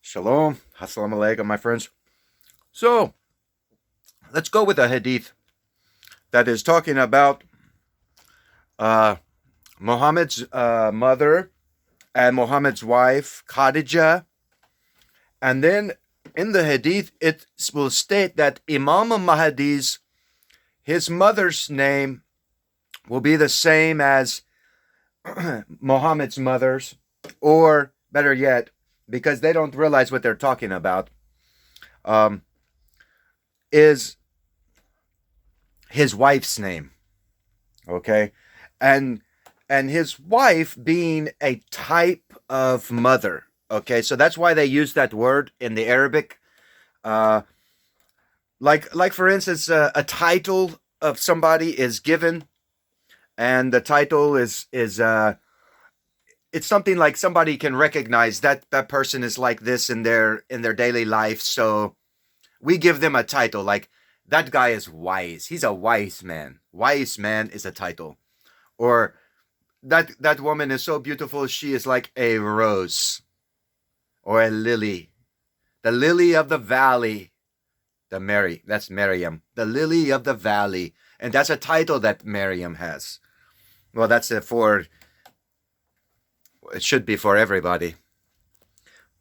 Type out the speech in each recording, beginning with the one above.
Shalom. Assalamu alaikum, my friends. So, let's go with a hadith that is talking about Muhammad's mother and Muhammad's wife, Khadijah. And then in the hadith, it will state that Imam Al-Mahdi's, his mother's name will be the same as Muhammad's mother's, or better yet, because they don't realize what they're talking about, is his wife's name. Okay? And his wife being a type of mother. Okay, so that's why they use that word in the Arabic. Like for instance, a title of somebody is given, and the title is it's something like somebody can recognize that that person is like this in their daily life. So we give them a title like that guy is wise. He's a wise man. Wise man is a title. Or that woman is so beautiful. She is like a rose or a lily. The lily of the valley. That's Maryam. The lily of the valley. And that's a title that Maryam has. Well, that's it should be for everybody,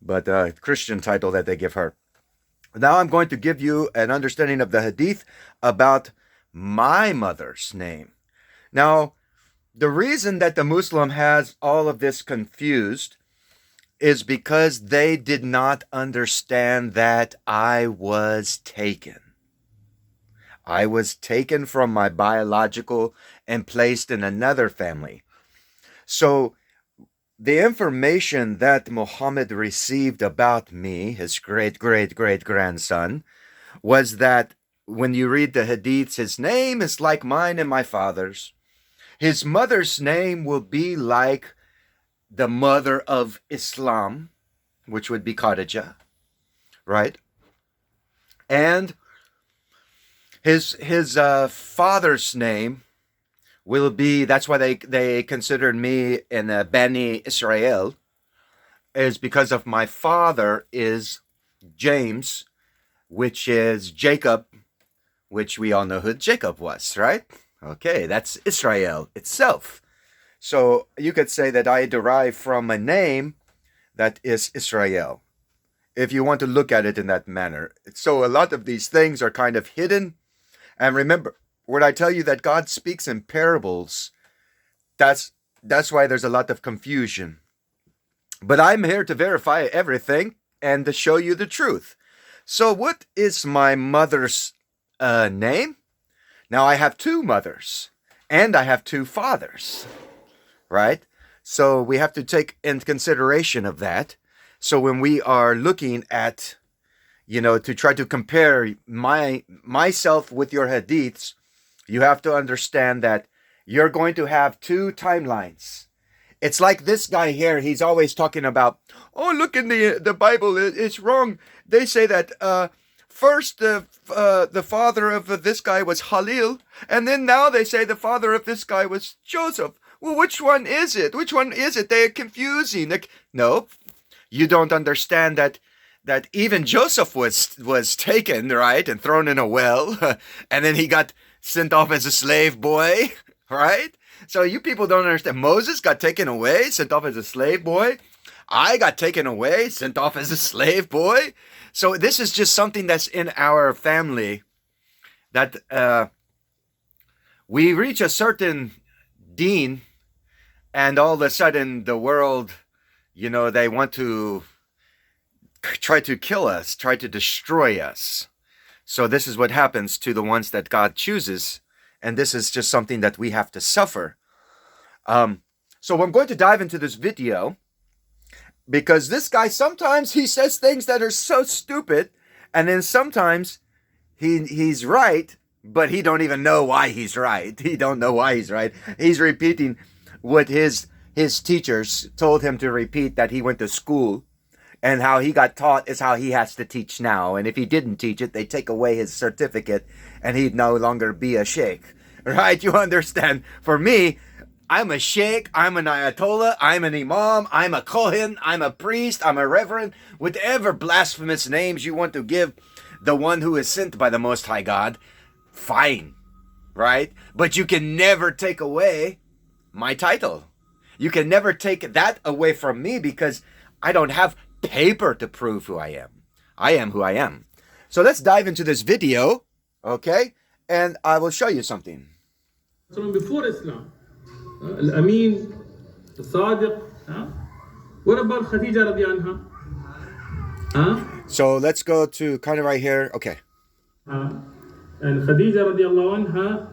but a Christian title that they give her. Now I'm going to give you an understanding of the hadith about my mother's name. Now, the reason that the Muslim has all of this confused is because they did not understand that I was taken. I was taken from my biological and placed in another family. So the information that Muhammad received about me, his great-great-great-grandson, was that when you read the hadiths, his name is like mine and my father's. His mother's name will be like the mother of Islam, which would be Khadijah, right? And his father's name will be, that's why they considered me in Bani Israel, is because of my father is James, which is Jacob, which we all know who Jacob was, right? Okay, that's Israel itself. So you could say that I derive from a name that is Israel, if you want to look at it in that manner. So a lot of these things are kind of hidden. And remember, when I tell you that God speaks in parables, that's why there's a lot of confusion. But I'm here to verify everything and to show you the truth. So what is my mother's name? Now I have two mothers and I have two fathers, right? So we have to take into consideration of that. So when we are looking at, to try to compare myself with your hadiths, you have to understand that you're going to have two timelines. It's like this guy here. He's always talking about, oh, look in the Bible. It's wrong. They say that first the father of this guy was Halil, and then now they say the father of this guy was Joseph. Well, which one is it? Which one is it? They're confusing. No, you don't understand that even Joseph was taken, right, and thrown in a well, and then he got sent off as a slave boy, right? So you people don't understand. Moses got taken away, sent off as a slave boy. I got taken away, sent off as a slave boy. So this is just something that's in our family, that we reach a certain deen, and all of a sudden the world, they want to try to kill us, try to destroy us. So this is what happens to the ones that God chooses. And this is just something that we have to suffer. So I'm going to dive into this video, because this guy, sometimes he says things that are so stupid. And then sometimes he's right, but he don't even know why he's right. He don't know why he's right. He's repeating what his teachers told him to repeat, that he went to school. And how he got taught is how he has to teach now. And if he didn't teach it, they take away his certificate and he'd no longer be a sheikh. Right? You understand? For me, I'm a sheikh, I'm an ayatollah, I'm an imam, I'm a kohen, I'm a priest, I'm a reverend, whatever blasphemous names you want to give the one who is sent by the Most High God, fine, right? But you can never take away my title. You can never take that away from me because I don't have paper to prove who I am. I am who I am. So let's dive into this video, okay? And I will show you something. Before Islam, Al-Amin, the Sadiq. What about Khadijah radiallahu anha? So let's go to kind of right here. Okay. And Khadijah radiallahu anha,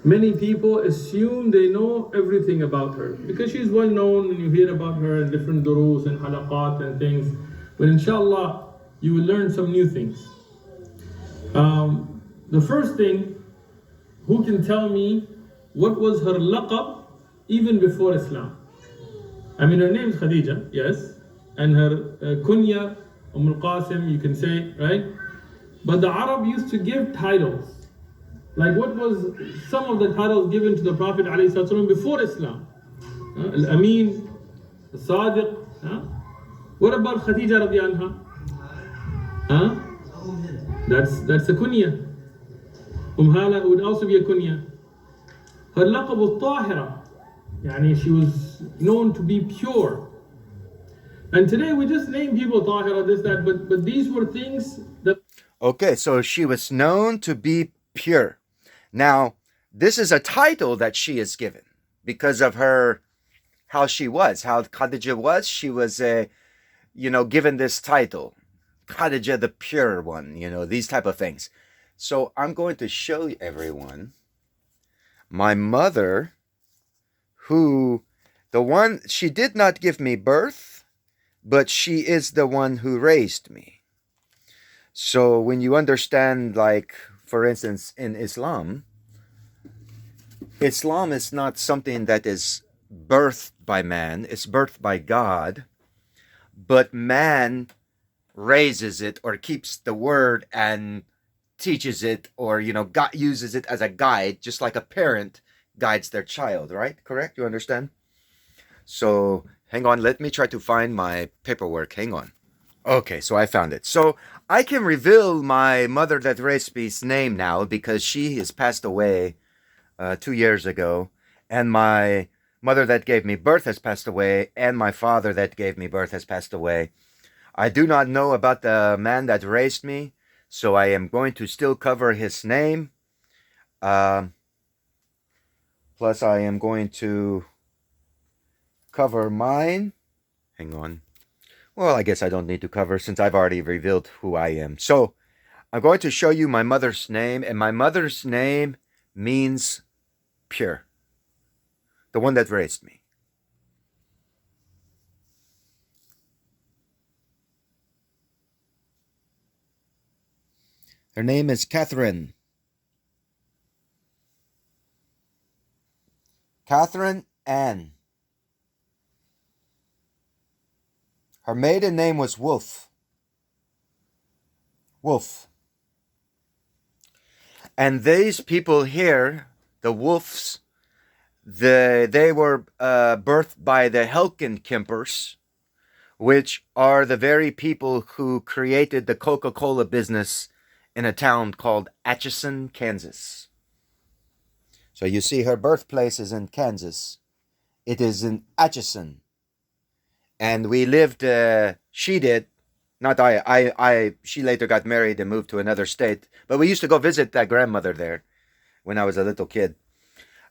many people assume they know everything about her because she's well known and you hear about her in different durus and halaqat and things. But inshallah, you will learn some new things. The first thing, who can tell me what was her laqab even before Islam? I mean, her name is Khadijah, yes, and her kunya, Al-Qasim, you can say, right? But the Arab used to give titles. Like what was some of the titles given to the Prophet ﷺ before Islam? Al-Amin, the Sadiq. What about Khadijah radiallahu anha? That's a kunya. Hala would also be a kunya. Her laqab was Tahira. Yani she was known to be pure. And today we just name people Tahira, this, that, but these were things that... Okay, so she was known to be pure. Now, this is a title that she is given because of her, how she was, how Khadijah was. She was, given this title, Khadijah the pure one, these type of things. So I'm going to show everyone my mother, she did not give me birth, but she is the one who raised me. So when you understand, like, for instance, in Islam is not something that is birthed by man, it's birthed by God, but man raises it or keeps the word and teaches it, or God uses it as a guide, just like a parent guides their child, right? Correct? You understand? So hang on, let me try to find my paperwork. Hang on. Okay, so I found it. So I can reveal my mother that raised me's name now because she has passed away 2 years ago, and my mother that gave me birth has passed away, and my father that gave me birth has passed away. I do not know about the man that raised me, so I am going to still cover his name. Plus, I am going to cover mine. Hang on. Well, I guess I don't need to cover since I've already revealed who I am. So, I'm going to show you my mother's name, and my mother's name means pure. The one that raised me. Her name is Catherine. Catherine Ann. Her maiden name was Wolf. Wolf. And these people here, the Wolves, they were birthed by the Helkenkempers, which are the very people who created the Coca-Cola business in a town called Atchison, Kansas. So you see her birthplace is in Kansas. It is in Atchison. And we lived, she did, not she later got married and moved to another state. But we used to go visit that grandmother there when I was a little kid.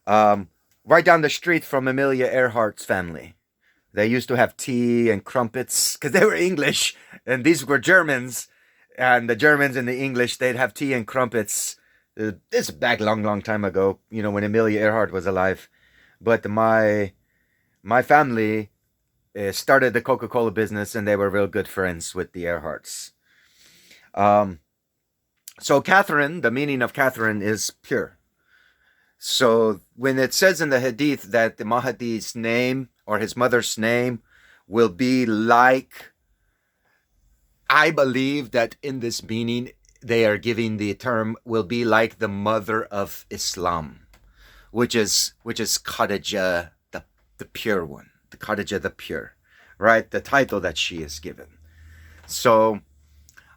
Right down the street from Amelia Earhart's family. They used to have tea and crumpets because they were English and these were Germans. And the Germans and the English, they'd have tea and crumpets. This is back long time ago, when Amelia Earhart was alive. But my family started the Coca-Cola business, and they were real good friends with the Earharts. So Catherine, the meaning of Catherine is pure. So when it says in the Hadith that the Mahdi's name or his mother's name will be like, I believe that in this meaning they are giving the term will be like the mother of Islam, which is Khadijah, the pure one, the Khadijah the pure, right? The title that she is given. So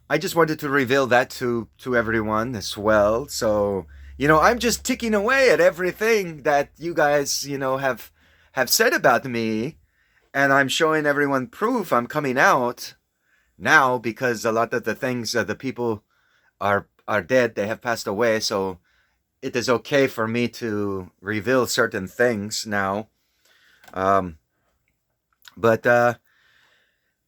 I just wanted to reveal that to everyone as well. So I'm just ticking away at everything that you guys have said about me, and I'm showing everyone proof I'm coming out now, because a lot of the things the people are dead, they have passed away. So it is okay for me to reveal certain things now. But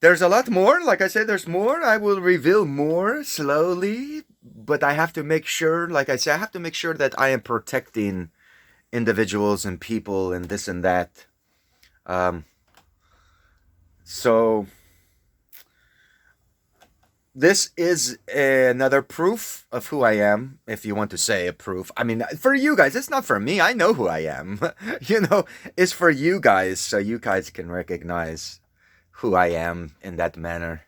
there's a lot more. Like I said, there's more. I will reveal more slowly, but I have to make sure, like I said, I have to make sure that I am protecting individuals and people and this and that. So this is another proof of who I am, if you want to say a proof. I mean, for you guys, it's not for me. I know who I am. It's for you guys, so you guys can recognize who I am in that manner.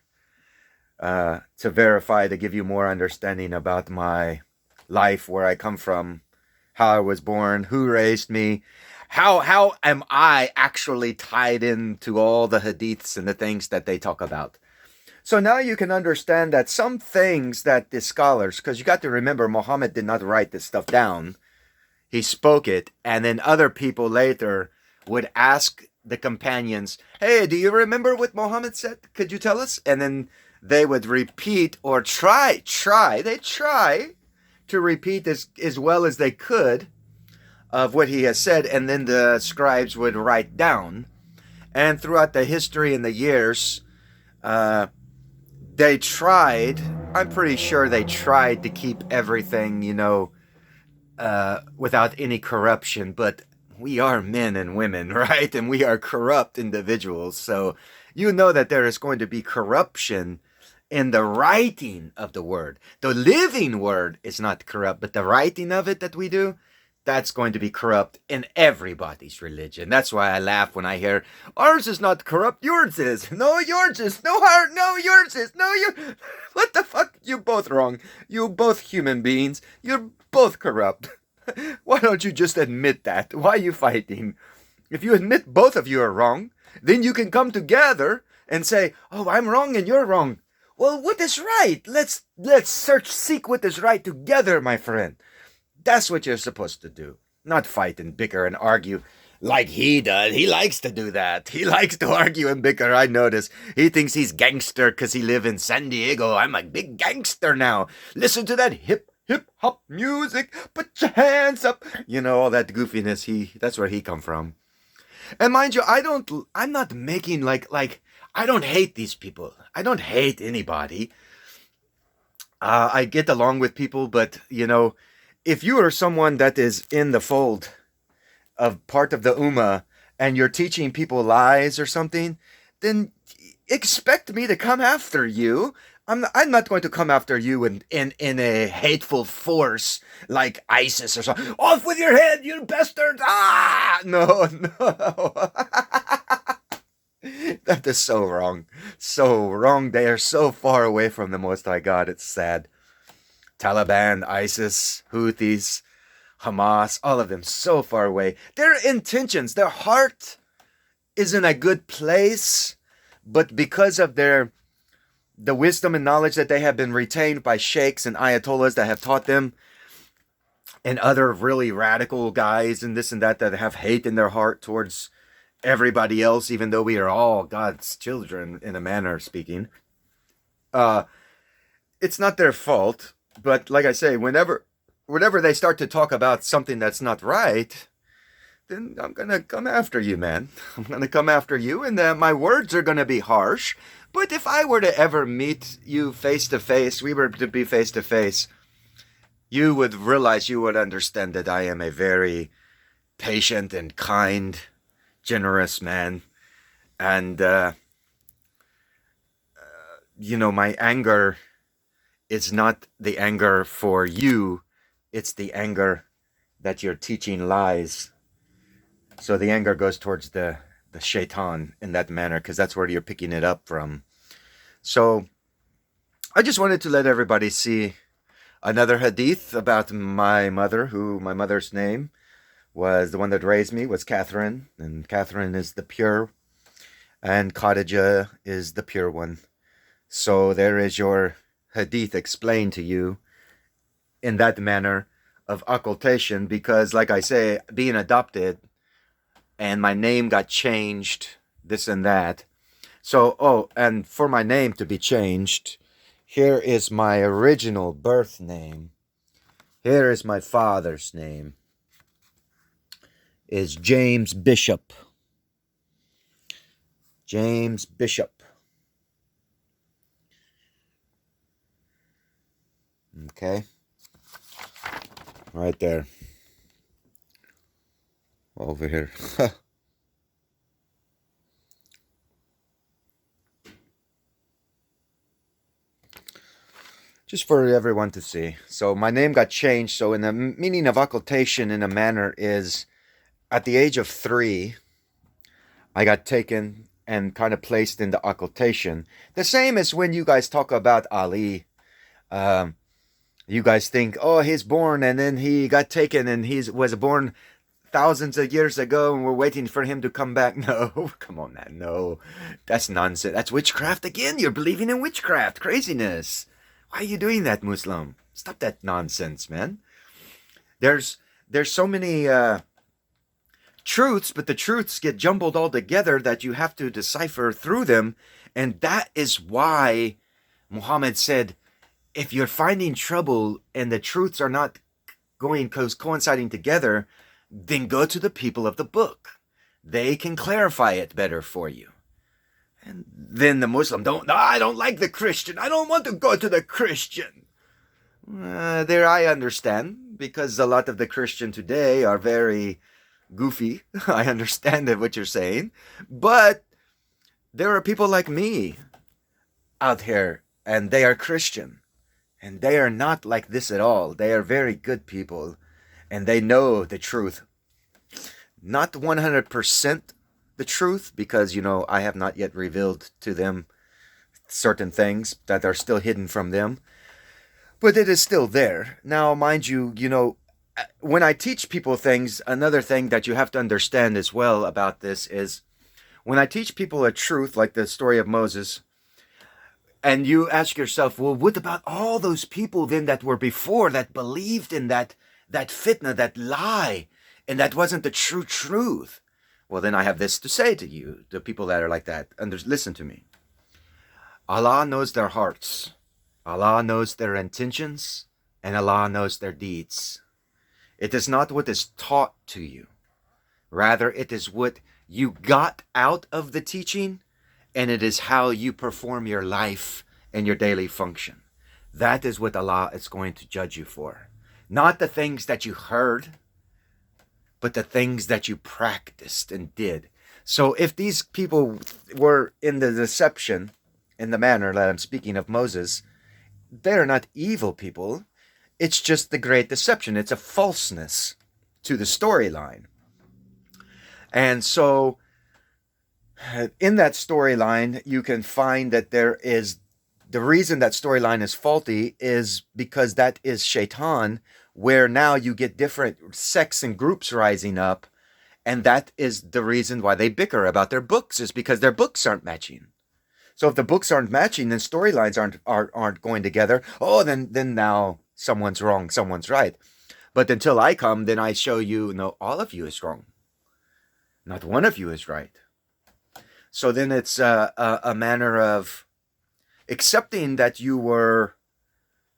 To verify, to give you more understanding about my life, where I come from, how I was born, who raised me, how am I actually tied into all the hadiths and the things that they talk about. So now you can understand that some things that the scholars, because you got to remember, Muhammad did not write this stuff down. He spoke it, and then other people later would ask the companions, hey, do you remember what Muhammad said? Could you tell us? And then they would repeat or try to repeat as well as they could of what he has said, and then the scribes would write down. And throughout the history and the years, they tried, I'm pretty sure they tried to keep everything, without any corruption, but we are men and women, right? And we are corrupt individuals. So that there is going to be corruption in the writing of the word. The living word is not corrupt, but the writing of it that we do, that's going to be corrupt in everybody's religion. That's why I laugh when I hear, ours is not corrupt, yours is. No, yours is. No, yours is. No, you. What the fuck? You both wrong. You both human beings. You're both corrupt. Why don't you just admit that? Why are you fighting? If you admit both of you are wrong, then you can come together and say, oh, I'm wrong and you're wrong. Well, what is right? Let's seek what is right together, my friend. That's what you're supposed to do. Not fight and bicker and argue like he does. He likes to do that. He likes to argue and bicker, I notice. He thinks he's gangster because he lives in San Diego. I'm a big gangster now. Listen to that hip-hop music. Put your hands up. All that goofiness. That's where he come from. And mind you, I'm not making like, I don't hate these people. I don't hate anybody. I get along with people, but, if you are someone that is in the fold of part of the Ummah and you're teaching people lies or something, then expect me to come after you. I'm not going to come after you in a hateful force like ISIS or something. Off with your head, you bastard! Ah! No. That is so wrong. So wrong. They are so far away from the Most High God. It's sad. Taliban, ISIS, Houthis, Hamas, all of them so far away. Their intentions, their heart is in a good place, but because of the wisdom and knowledge that they have been retained by sheikhs and ayatollahs that have taught them, and other really radical guys and this and that have hate in their heart towards everybody else, even though we are all God's children in a manner of speaking, it's not their fault. But like I say, whenever they start to talk about something that's not right, then I'm going to come after you, man. I'm going to come after you, and my words are going to be harsh. But if I were to ever meet you face to face, we were to be face to face, you would realize, you would understand that I am a very patient and kind, generous man. And, my anger, it's not the anger for you, it's the anger that you're teaching lies. So the anger goes towards the shaitan in that manner, because that's where you're picking it up from. So I just wanted to let everybody see another hadith about my mother's name, was the one that raised me was Catherine, and Catherine is the pure, and Khadijah is the pure one. So there is your hadith explained to you in that manner of occultation, because like I say, being adopted and my name got changed, this and that. So, and for my name to be changed, here is my original birth name. Here is my father's name. Is James Bishop. James Bishop. Okay. Right there. Over here. Just for everyone to see. So my name got changed. So in the meaning of occultation in a manner is, at the age of 3, I got taken and kind of placed into occultation. The same as when you guys talk about Ali. You guys think, oh, he's born and then he got taken and he was born thousands of years ago and we're waiting for him to come back. No, come on, man. No, that's nonsense. That's witchcraft again. You're believing in witchcraft. Craziness. Why are you doing that, Muslim? Stop that nonsense, man. There's so many truths, but the truths get jumbled all together that you have to decipher through them. And that is why Muhammad said, if you're finding trouble and the truths are not coinciding together, then go to the people of the book. They can clarify it better for you. And then the Muslim, I don't like the Christian. I don't want to go to the Christian. There I understand, because a lot of the Christian today are very goofy. I understand what you're saying. But there are people like me out here, and they are Christian. And they are not like this at all. They are very good people, and they know the truth. Not 100% the truth, because, I have not yet revealed to them certain things that are still hidden from them. But it is still there. Now, mind you, when I teach people things, another thing that you have to understand as well about this is, when I teach people a truth, like the story of Moses, and you ask yourself, well, what about all those people then that were before that believed in that fitna, that lie, and that wasn't the true truth? Well, then I have this to say to you, the people that are like that. Listen to me. Allah knows their hearts. Allah knows their intentions, and Allah knows their deeds. It is not what is taught to you. Rather, it is what you got out of the teaching, and it is how you perform your life and your daily function. That is what Allah is going to judge you for. Not the things that you heard, but the things that you practiced and did. So if these people were in the deception, in the manner that I'm speaking of Moses, they're not evil people. It's just the great deception. It's a falseness to the storyline. And so in that storyline, you can find that there is, the reason that storyline is faulty is because that is shaitan, where now you get different sects and groups rising up, and that is the reason why they bicker about their books, is because their books aren't matching. So if the books aren't matching, then storylines aren't going together. Oh, then now someone's wrong, someone's right. But until I come, then I show you, no, all of you is wrong. Not one of you is right. So then it's a manner of accepting that you were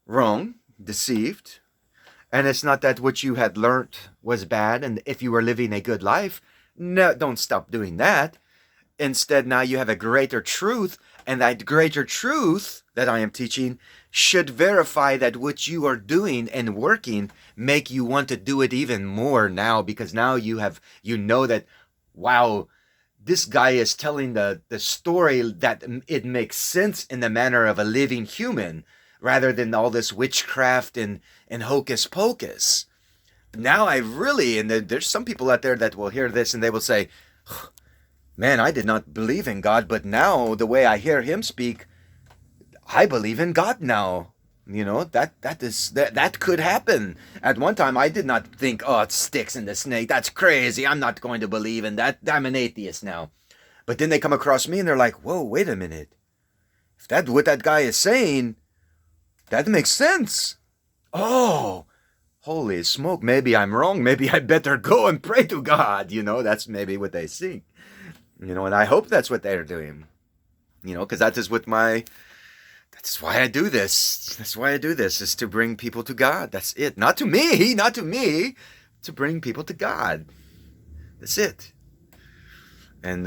wrong, deceived, and it's not that what you had learnt was bad, and if you were living a good life, no, don't stop doing that. Instead, now you have a greater truth, and that greater truth that I am teaching should verify that what you are doing and working make you want to do it even more now, because now you know that, wow, this guy is telling the story that it makes sense in the manner of a living human, rather than all this witchcraft and hocus pocus. Now I really, and there's some people out there that will hear this and they will say, man, I did not believe in God, but now the way I hear him speak, I believe in God now. That could happen. At one time, I did not think, oh, it sticks in the snake. That's crazy. I'm not going to believe in that. I'm an atheist now. But then they come across me and they're like, whoa, wait a minute. If that's what that guy is saying, that makes sense. Oh, holy smoke. Maybe I'm wrong. Maybe I better go and pray to God. That's maybe what they think. And I hope that's what they're doing. Because that's why I do this. That's why I do this, is to bring people to God. That's it. Not to me, to bring people to God. That's it. And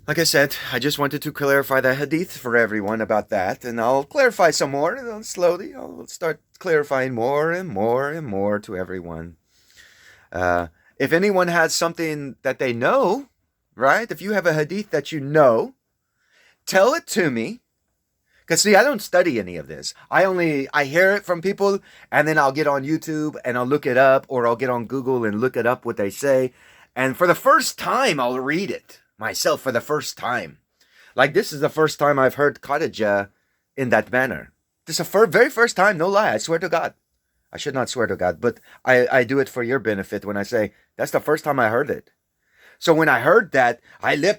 like I said, I just wanted to clarify the hadith for everyone about that, and I'll clarify some more, and slowly I'll start clarifying more and more and more to everyone. If anyone has something that they know, right? If you have a hadith that you know, tell it to me. Because see, I don't study any of this. I hear it from people, and then I'll get on YouTube and I'll look it up, or I'll get on Google and look it up what they say. And for the first time, I'll read it myself for the first time. Like, this is the first time I've heard Khadijah in that manner. This is the very first time, no lie, I swear to God. I should not swear to God, but I do it for your benefit when I say, that's the first time I heard it. So when I heard that,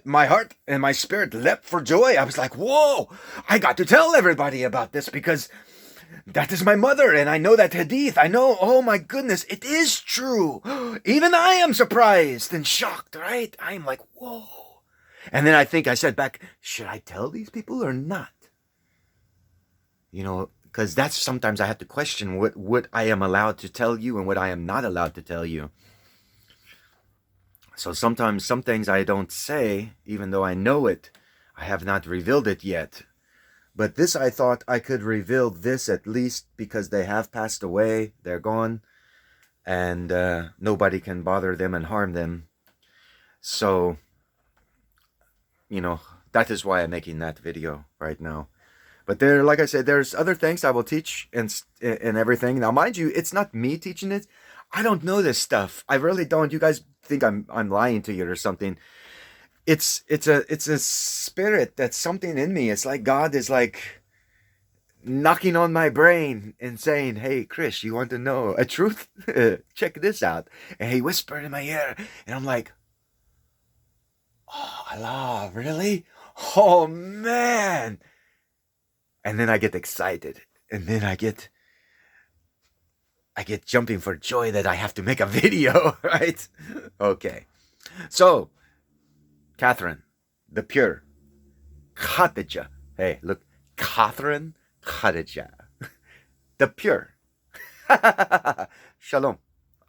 my heart and my spirit leapt for joy. I was like, whoa, I got to tell everybody about this, because that is my mother, and I know that hadith. I know, oh my goodness, it is true. Even I am surprised and shocked, right? I'm like, whoa. And then I said back, should I tell these people or not? Because that's sometimes I have to question what I am allowed to tell you and what I am not allowed to tell you. So sometimes some things I don't say, even though I know it, I have not revealed it yet. But this, I thought I could reveal this at least, because they have passed away, they're gone, and nobody can bother them and harm them. So, that is why I'm making that video right now. But like I said, there's other things I will teach and everything. Now, mind you, it's not me teaching it. I don't know this stuff. I really don't. You guys think I'm lying to you or something. It's a spirit that's something in me. It's like God is like knocking on my brain and saying, hey, Chris, you want to know a truth? Check this out. And he whispered in my ear, and I'm like, oh, Allah, really? Oh, man. And then I get excited, and then I get jumping for joy that I have to make a video, right? Okay. So, Catherine, the pure, Khadijah. Hey, look, Catherine, Khadijah, the pure. Shalom.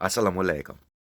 Assalamu alaikum.